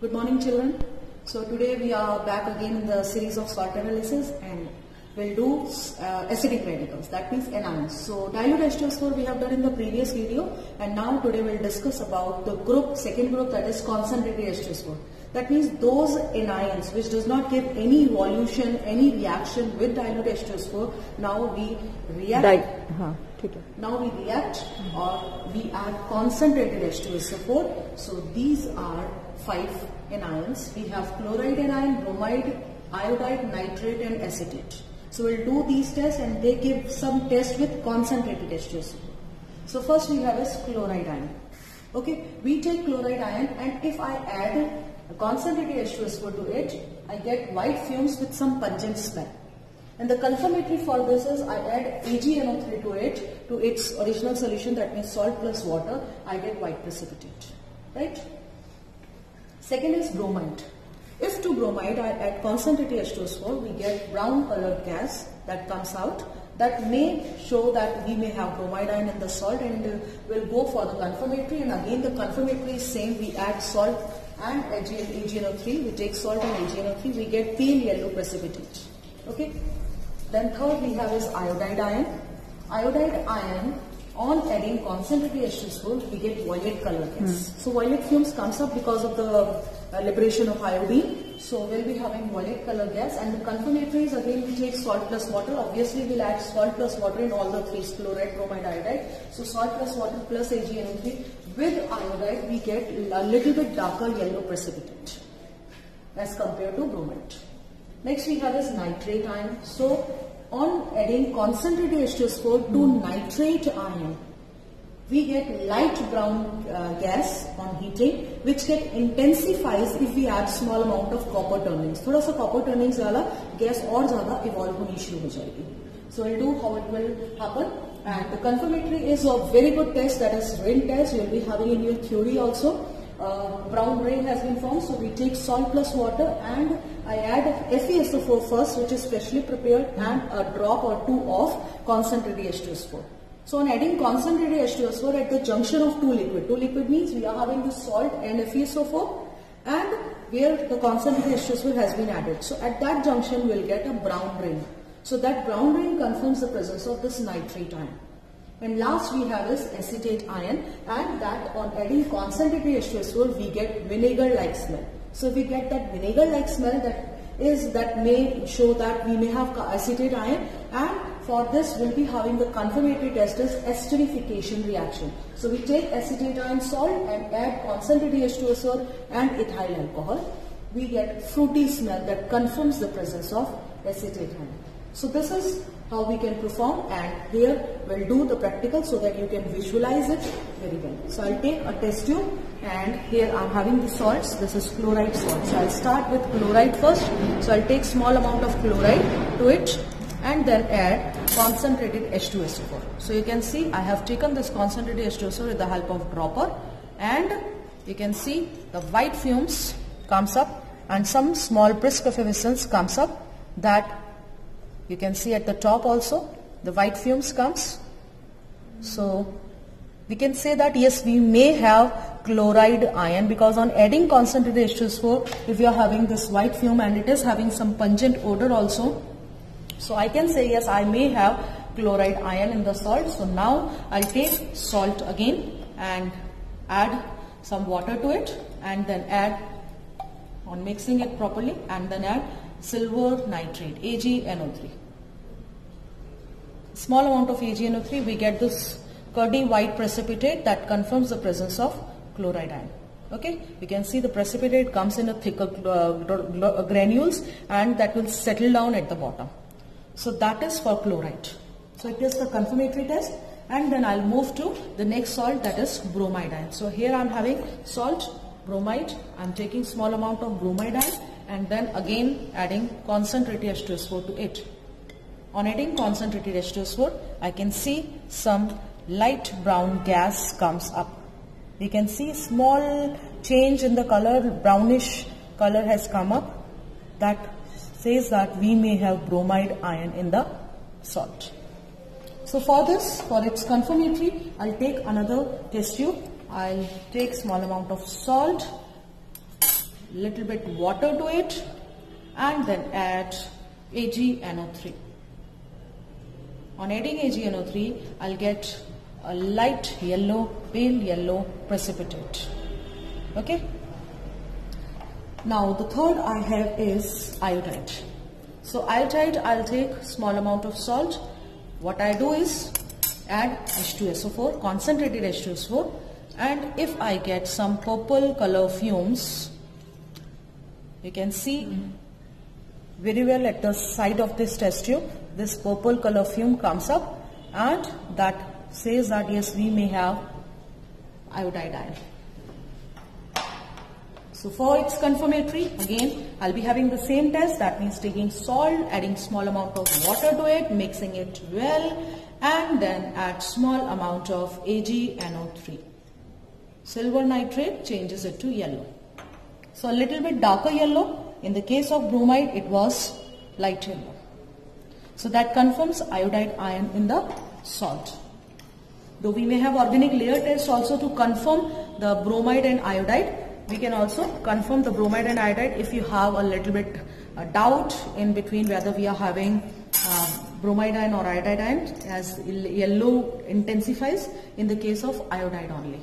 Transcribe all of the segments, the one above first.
Good morning, children. So today we are back again in the series of salt analysis, and we'll do acidic radicals, that means anions. So dilute H2SO4 we have done in the previous video, and now today we'll discuss about the second group, that is concentrated H2SO4. That means those anions which does not give any evolution, any reaction with dilute H2SO4. Now we react. Now we react or we add concentrated H2SO4. So these are 5 anions. We have chloride anion, bromide, iodide, nitrate and acetate. So we'll do these tests and they give some test with concentrated H2SO4. So first we have is chloride ion. Okay, we take chloride ion, and if I add a concentrated H2SO4 to it, I get white fumes with some pungent smell. And the confirmatory for this is I add AgNO3 to it, to its original solution, that means salt plus water, I get white precipitate, right? Second is bromide. If to bromide I add concentrated H2SO4, we get brown colored gas that comes out. That may show that we may have bromide ion in the salt, and we'll go for the confirmatory. And again the confirmatory is same, we add salt and AgNO3, we take salt and AgNO3, we get pale yellow precipitate. Okay. Then third we have is iodide ion. Iodide ion, on adding concentrated H2SO4, we get violet color gas. So violet fumes comes up because of the liberation of iodine. So we'll be having violet color gas, and the confirmatory is again we take salt plus water. Obviously we'll add salt plus water in all the three, chloride, bromide, iodide. So salt plus water plus AgNO3. With iodide we get a little bit darker yellow precipitate as compared to bromide. Next we have is nitrate ion. So on adding concentrated H2SO4 to nitrate ion, we get light brown gas on heating, which get intensifies if we add small amount of copper turnings. थोड़ा सा copper turnings वाला gas और ज़्यादा evolve होनी शुरू हो जाएगी. So we'll do how it will happen. And the confirmatory is a very good test, that is rain test. You will be having in your theory also. Brown rain has been formed, so we take salt plus water, and I add FeSO4 first, which is specially prepared, and a drop or 2 of concentrated H2SO4. So on adding concentrated H2SO4 at the junction of two liquid means we are having the salt and FeSO4, and where the concentrated H2SO4 has been added. So at that junction we will get a brown rain. So that brown rain confirms the presence of this nitrate ion. And last we have is acetate ion, and that on adding concentrated H2SO4 we get vinegar-like smell. So we get that vinegar-like smell, that may show that we may have acetate ion, and for this we'll be having the confirmatory test as esterification reaction. So we take acetate ion salt and add concentrated H2SO4 and ethyl alcohol. We get fruity smell that confirms the presence of acetate ion. So this is how we can perform, and here we'll do the practical so that you can visualize it very well. So I'll take a test tube, and here I'm having the salts. This is chloride salt. So I'll start with chloride first. So I'll take small amount of chloride to it and then add concentrated H2SO4. So you can see I have taken this concentrated H2SO4 with the help of dropper, and you can see the white fumes comes up and some small brisk effervescence comes up. That you can see at the top also the white fumes comes. So we can say that yes, we may have chloride ion, because on adding concentrated H2SO4, if you are having this white fume and it is having some pungent odor also, so I can say yes, I may have chloride ion in the salt. So now I'll take salt again and add some water to it, and then add, on mixing it properly, and then add silver nitrate, AgNO3. Small amount of AgNO3, we get this curdy white precipitate that confirms the presence of chloride ion. Okay, you can see the precipitate comes in a thicker granules, and that will settle down at the bottom. So that is for chloride. So it is the confirmatory test, and then I'll move to the next salt, that is bromide ion. So here I'm having salt, bromide, I'm taking small amount of bromide ion, and then again adding concentrated H2SO4 to it. On adding concentrated H2SO4, I can see some light brown gas comes up. You can see small change in the color, brownish color has come up. That says that we may have bromide ion in the salt. So for this, for its confirmatory, I'll take another test tube. I'll take small amount of salt little bit water to it and then add AgNO3. On adding AgNO3, I'll get a light yellow, pale yellow precipitate. Okay. Now the third I have is iodide. So iodide, I'll take small amount of salt. What I do is add H2SO4, concentrated H2SO4, and if I get some purple color fumes, you can see very well at the side of this test tube, this purple color fume comes up, and that says that yes, we may have iodide ion. So for its confirmatory, again, I'll be having the same test. That means taking salt, adding small amount of water to it, mixing it well, and then add small amount of AgNO3. Silver nitrate changes it to yellow. So a little bit darker yellow. In the case of bromide, it was light yellow. So that confirms iodide ion in the salt. Though we may have organic layer tests also to confirm the bromide and iodide, we can also confirm the bromide and iodide if you have a little bit doubt in between whether we are having bromide ion or iodide ion, as yellow intensifies in the case of iodide only.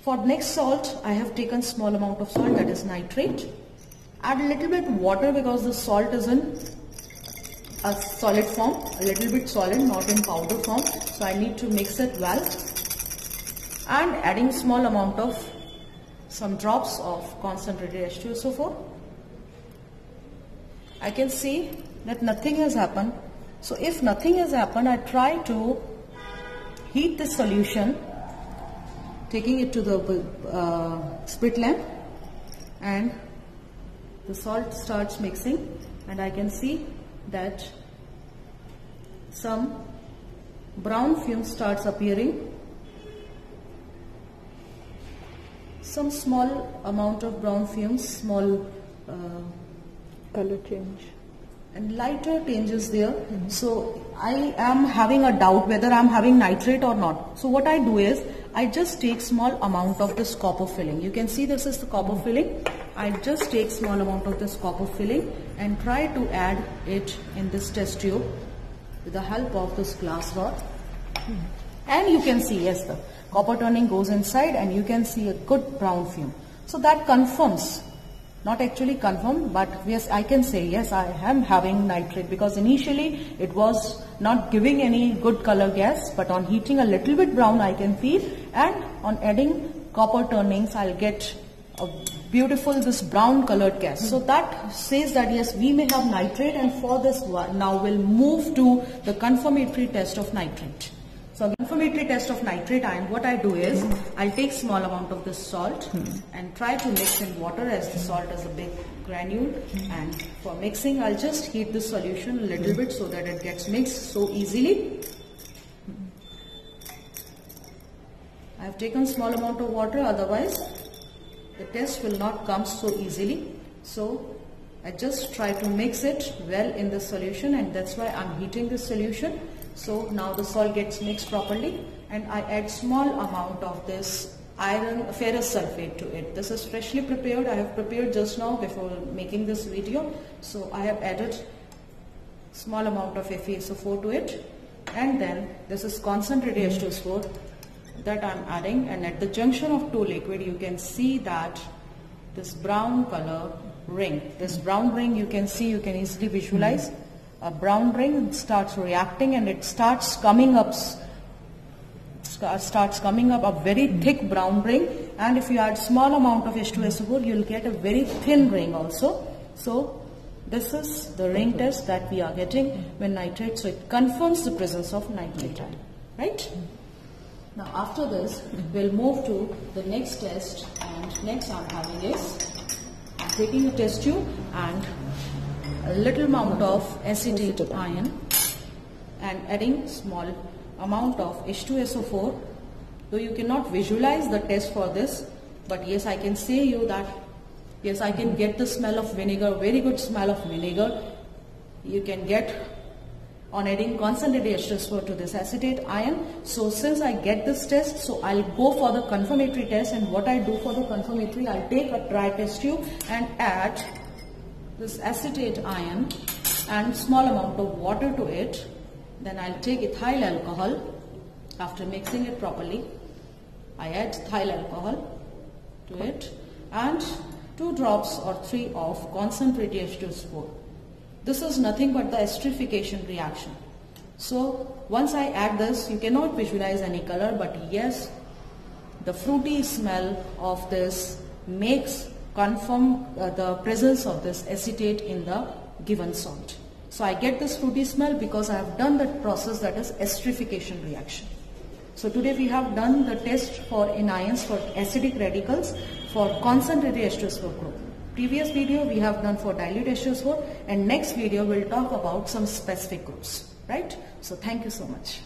For next salt, I have taken small amount of salt, that is nitrate. Add a little bit water because the salt is in a solid form, a little bit solid, not in powder form. So I need to mix it well. And adding small amount of some drops of concentrated H2SO4. I can see that nothing has happened. So if nothing has happened, I try to heat this solution, taking it to the split lamp, and the salt starts mixing, and I can see that some brown fume starts appearing. Some small amount of brown fumes, small color change, and lighter changes there. So I am having a doubt whether I am having nitrate or not. So what I do is I just take small amount of this copper filling. You can see this is the copper filling. I just take small amount of this copper filling and try to add it in this test tube with the help of this glass rod. And you can see, yes, the copper turning goes inside and you can see a good brown fume. So that confirms, not actually confirmed, but yes, I can say yes, I am having nitrate, because initially it was not giving any good color gas, but on heating a little bit brown I can feel, and on adding copper turnings I'll get a beautiful this brown colored gas. So that says that yes, we may have nitrate, and for this one now we'll move to the confirmatory test of nitrate. So confirmatory test of nitrate ion, what I do is I'll take small amount of this salt and try to mix in water, as the salt is a big granule, and for mixing I'll just heat the solution a little bit so that it gets mixed so easily. I have taken small amount of water, otherwise the test will not come so easily. So I just try to mix it well in the solution, and that's why I'm heating the solution. So now the salt gets mixed properly, and I add small amount of this ferrous sulfate to it. This is freshly prepared. I have prepared just now before making this video. So I have added small amount of FeSO4 to it, and then this is concentrated H2SO4 that I'm adding, and at the junction of two liquid you can see that this brown color ring, this brown ring you can see, you can easily visualize. A brown ring starts reacting and it starts coming up a very thick brown ring, and if you add small amount of H2SO4 you'll get a very thin ring also. So this is the ring test that we are getting when nitrate, so it confirms the presence of nitrate ion, right? Now after this we'll move to the next test, and next I'm having is taking a test tube and a little amount of acetate ion and adding small amount of H2SO4. Though you cannot visualize the test for this, but yes, I can say you that yes, I can get the smell of vinegar, very good smell of vinegar. You can get on adding concentrated H2SO4 to this acetate ion. So since I get this test, so I'll go for the confirmatory test, and what I do for the confirmatory, I'll take a dry test tube and add this acetate ion and small amount of water to it. Then I'll take ethyl alcohol. After mixing it properly, I add ethyl alcohol to it and 2 drops or 3 of concentrated H2SO4. This is nothing but the esterification reaction. So once I add this, you cannot visualize any color, but yes, the fruity smell of this makes confirm the presence of this acetate in the given salt. So I get this fruity smell because I have done that process, that is esterification reaction. So today we have done the test for anions for acidic radicals for concentrated H2SO4 group. Previous video we have done for dilute H2SO4, and next video we'll talk about some specific groups, right? So thank you so much.